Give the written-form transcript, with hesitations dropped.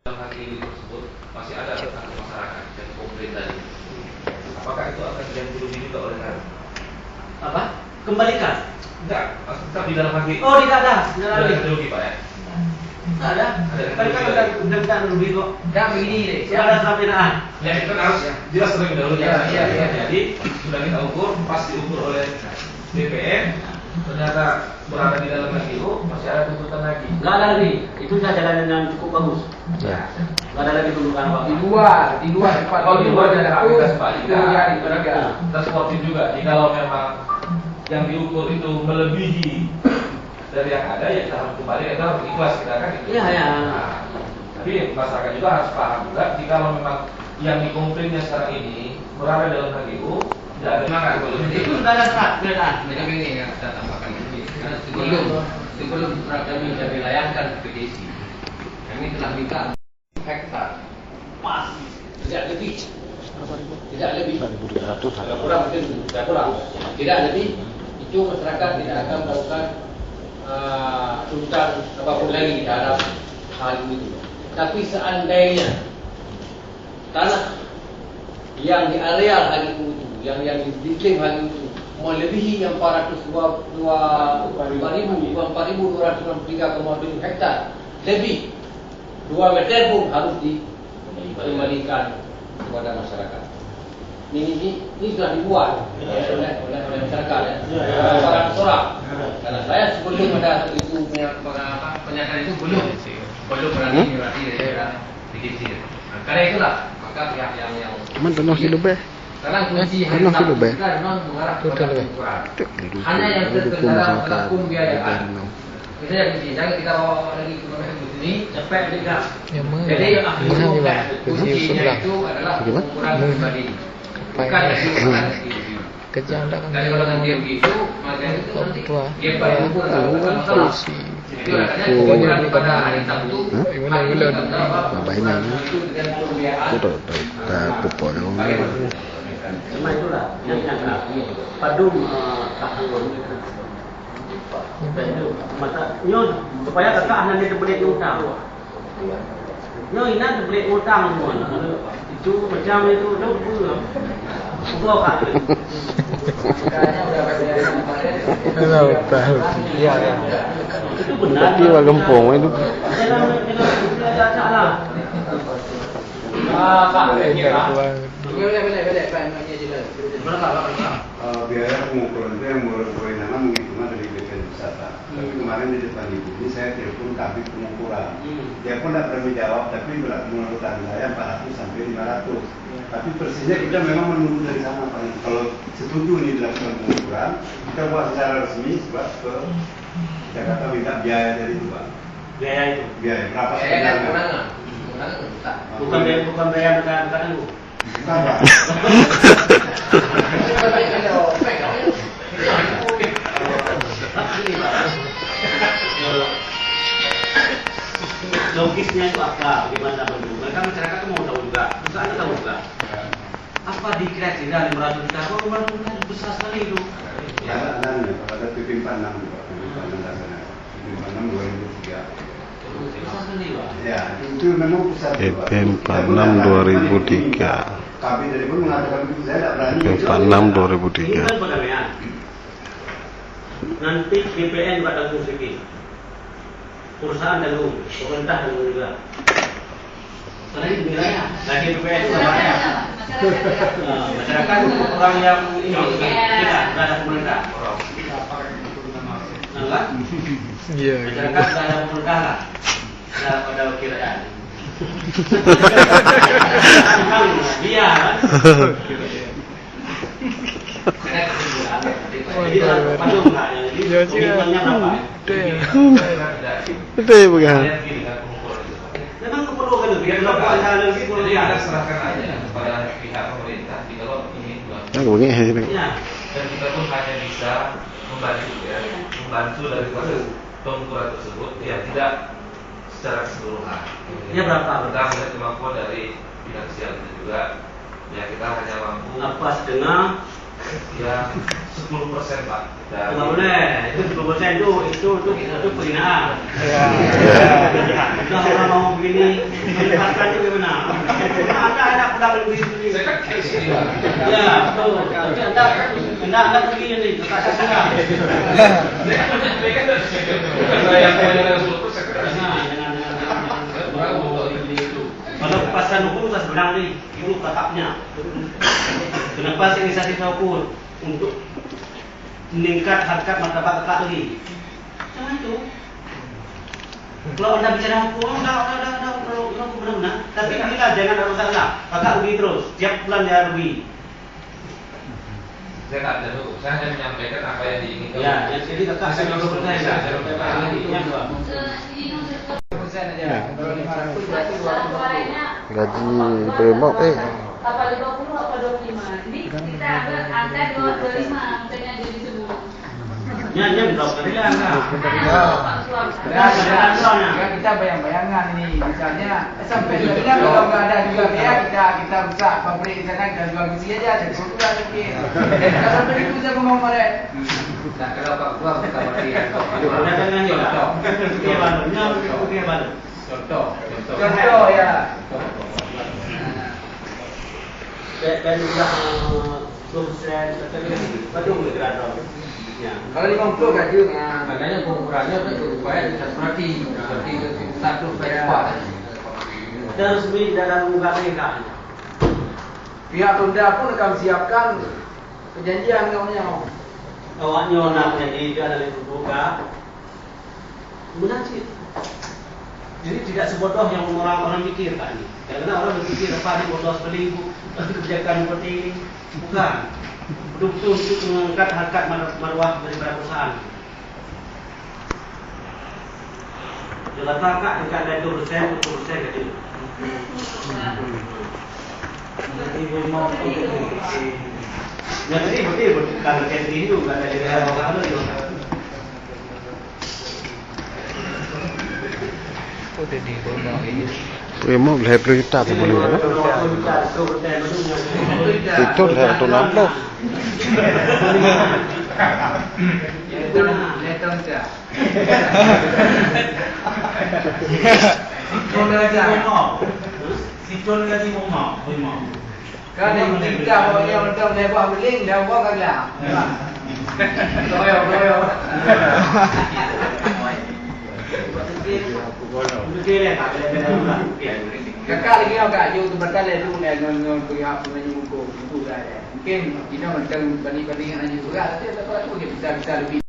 Hari ini tersebut masih ada satu masyarakat yang komplain tadi. Apakah itu akan diganti juga oleh negara? Apa? Kembalikan? Enggak, tetap di dalam hati. Oh, tidak ada. Tidak ada rugi Pak ya? Tidak ada. Kan udah rugi kok. Enggak begini deh. Tidak ada sampinaan. Ya itu kan harus jelas terlebih dahulu. Iya. Jadi sudah kita ukur, pas diukur oleh BPN, ternyata berada di dalam HGU masih ada tuntutan lagi. Enggak ada lagi. Itu sudah jalan yang cukup bagus. Ya. Enggak ada lagi tuntutan apa. Di luar tempat. Kalau di luar ada aktivitas Pak. Itu ya Kita sportif juga. Jikalau memang yang diukur itu melebihi dari yang ada, ya kita harus kembali, kita harus ikhlas kita kan itu. Iya. Nah, tapi masyarakat juga harus paham juga, jikalau memang yang dikomplainnya sekarang ini berada dalam HGU, tidak ada semangat. Itu sudah ada surat. Macam ini yang saya tambahkan ini. Sebelum surat kami sudah dilayangkan ke PDC, kami telah minta hektar pas tidak lebih. Tidak lebih. Kurang mungkin sudah kurang. Tidak lebih. Itu masyarakat tidak akan melakukan tuntutan apapun lagi terhadap hal itu. Tapi seandainya tanah yang di area hal itu, yang diklaim hal itu melebihi yang 4,263,7 hektar lebih 2 meter pun harus dikembalikan kepada masyarakat. Ini sudah dibuat oleh masyarakat ya. Para orang. Karena saya sebelum ada itu pernyataan itu belum berani berarti daerah dikit. Karena itulah maka pihak yang Cuman tanah hidup karena kunci tanah hidup memang mengarah kepada ukuran. Hanya yang terkendala adalah pembiayaan. Misalnya begini, jangan kita bawa lagi ke sini, cepet tidak. Jadi yang akhirnya kuncinya itu adalah ukuran pribadi. Bukan ukuran individu. Kerja anda kan Dari kalau dia begitu, maka itu nanti dia bayar ukuran si itu katanya ukuran pada hari Sabtu. Babahinan itu pupuk Cuma itulah yang padum tahun mata nyo supaya kakak anak dia terbelit utang. Nyo ina terbelit utang semua. Itu macam itu dah pula. Gua kat. Kayaknya udah tahu tahu Iya. Itu benar. Dia gempong itu Ada salah. Biaya pengukuran itu yang berwenang menghitungan dari BPN Wisata. Tapi kemarin di depan ibu ini saya telepon kabit pengukuran. Dia pun tidak pernah menjawab, tapi menurut saya 400 sampai 500. Tapi persisnya kita memang menunggu dari sana Pak. Kalau setuju ini dilakukan pengukuran, kita buat secara resmi sebab ke Jakarta minta biaya dari itu Pak. Biaya itu. Biaya berapa kan sebenarnya? Bukan biaya bukan itu. Bukan Pak. Logisnya itu apa? Bagaimana begitu? Mereka masyarakat itu mau tahu juga, perusahaan tahu juga. Apa dikira tidak 500 juta? Kok 500 juta besar sekali itu? Ya, ada PP 46 juga. PP 46 2003. Besar sekali Pak. Ya, itu memang besar. PP 46 2003. Kami dari pun mengatakan itu saya tidak berani. PP 46 2003. Ini kan pegawaian. Nanti BPN juga tanggung sedikit. Perusahaan tanggung, pemerintah tanggung juga. Karena ini wilayah, lagi BPN itu nggak bayar. Masyarakat orang yang ini tidak ada pemerintah. Nah, Iya. masyarakat tidak ada pemerintah lah. Pada wakil rakyat. Dia kan. Jadi padum lah. Jadi komitmennya berapa? Itu ya bukan. Memang perlu kan itu. Biar lakukan hal lebih perlu. Jadi Anda serahkan aja kepada pihak pemerintah jikalau ini Nah, begini sini. Ya. dan kita pun hanya bisa membantu ya, membantu daripada pengukuran tersebut ya tidak secara keseluruhan. Ya berapa? Kita melihat kemampuan dari finansial itu juga ya kita hanya mampu Apa setengah? ya 10% Pak. Nggak boleh, itu 10% itu penghinaan. Kalau orang mau begini, menempatkan itu gimana? Anda pulang begini. Saya kan kayak sini Pak. Ya, betul. Tapi anda begini nih, kata saya. Saya yang punya 10% kan. Kalau kepastian hukum itu sebenarnya nih, itu tetapnya. Kenapa inisiatif hukum untuk meningkat harkat martabat kakak lagi? Macam itu. Kalau anda bicara hukum, udah benar-benar. Tapi kita jangan ada masalah. Kakak rugi terus, tiap bulan dia rugi. Saya tak ada tuh, saya hanya menyampaikan apa yang diinginkan. Ya, jadi kakak saya juga percaya. Kalau 500 berarti 250. Gaji bremok Apa 50 apa 25? Ini kita ambil angka 25 misalnya jadi sebelum. Nyanyi berapa dia enggak? Kan kita bayang-bayangan ini, misalnya sampai sebenarnya kalau nggak ada juga biaya kita rusak pabrik di sana kita jual besi aja, jadi sudah mungkin. Kalau sampai itu bisa ngomong mereka. Nah, kalau Pak Gua kita beri Contoh ya. Dan juga dosen, betul bergerak. Kalau 50 gaji makanya pengukurannya supaya bisa seperti satu perempuan. Dan resmi dalam muka mereka. pihak Ronda pun akan siapkan perjanjian kawannya. Awaknya nak menjadi itu adalah buka. Benar sih. Jadi tidak sebodoh yang orang-orang pikirkan. Karena orang berpikir apa ini bodoh sekali kebijakan seperti ini. Bukan. Betul-betul untuk mengangkat harkat marwah daripada perusahaan. Jelas kakak dekat dari 2% kecil. Nanti mau jadi betul kalau kayak itu nggak ada di dalam itu. bremok lah berita tu boleh. Itu lah tu nampak. Kan yang kita yang untuk lepas beling dah buat kagak. Doyo. Kakak lagi agak jauh tu berkali tu dengan pihak penanya buku itu dah. Mungkin kita macam banding-bandingan aja juga. Tapi apa tu kita bisa lebih